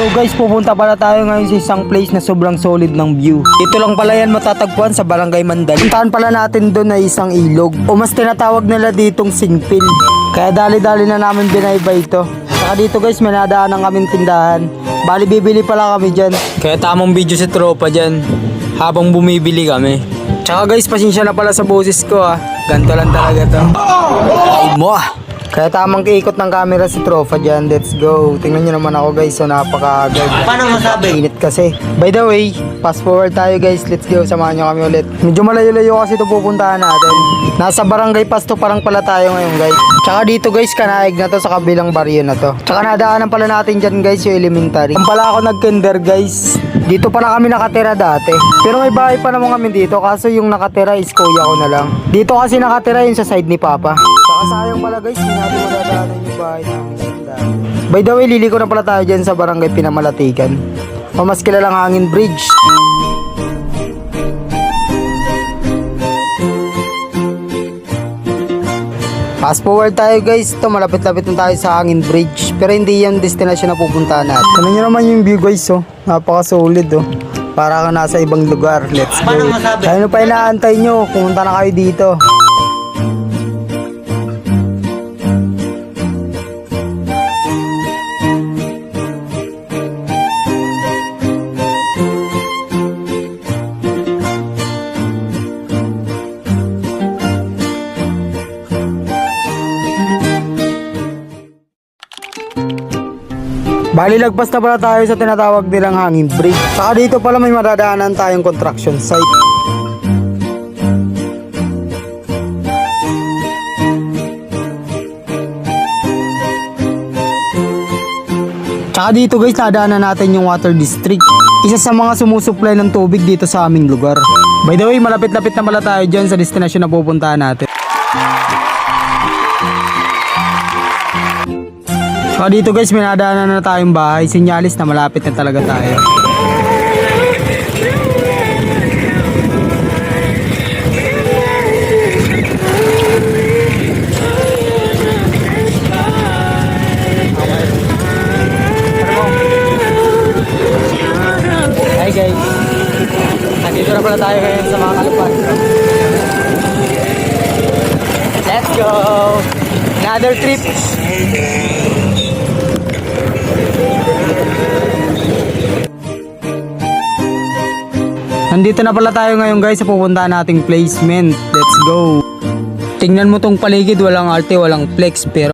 Yo guys, pupunta pala tayo ngayon sa isang place na sobrang solid ng view. Ito lang pala yan matatagpuan sa Barangay Mandali. Puntahan pala natin doon na isang ilog, o mas tinatawag nila ditong singpil. Kaya dali-dali na namin binayba ito. Saka dito guys, may nadaanan kaming tindahan. Bali bibili pala kami dyan. Kaya tamang video sa tropa dyan habang bumibili kami. Tsaka guys, pasensya na pala sa boses ko ah. Ganto lang talaga to. Ay mo ah. Kaya tamang ikot ng camera si tropa dyan. Let's go. Tingnan nyo naman ako guys. So napaka-agad. Paano masabi? Init kasi. By the way, fast forward tayo guys. Let's go. Samahan nyo kami ulit. Medyo malayo-layo kasi ito pupuntahan natin. Nasa Barangay Pasto parang pala tayo ngayon guys. Tsaka dito guys, kanaig na to sa kabilang baryo na to. Tsaka nadaanan pala natin dyan guys yung elementary. Kung pala ako nag-kinder guys, dito pala kami nakatira dati. Pero may bahay pa naman kami dito. Kaso yung nakatira is kuya ko na lang. Dito kasi nakatira yung sa side ni Papa. Tsaka sayang pala guys, hindi natin madadaanan yung bahay namin. By the way, liliko na pala tayo dyan sa Barangay Pinamalatikan. O mas kilalang Hangin Bridge. Fast forward tayo guys. Ito, malapit-lapit na tayo sa Hangin Bridge. Pero hindi yung destination na pupuntahan natin. Tignan nyo naman yung view guys oh. Napaka-solid oh. Para ka nasa ibang lugar. Let's go. Paano masabi? Ano pa inaantay nyo? Pumunta na kayo dito. Bali lagpas na pala tayo sa tinatawag nilang Hangin Bridge. Saka dito pala may madadaanan tayong construction site. Tsaka dito guys, nadaanan natin yung water district. Isa sa mga sumusupply ng tubig dito sa aming lugar. By the way, malapit-lapit na pala tayo dyan sa destination na pupuntahan natin. So dito guys, may nadaanan na tayong bahay. Sinyalis na malapit na talaga tayo. Hi guys, nandito na pala tayo ngayon sa mga kalupaan. Let's go! Another trip! Nandito na pala tayo ngayon guys sa pupuntahan nating placement. Let's go. Tingnan mo tong paligid, walang arte, walang flex, pero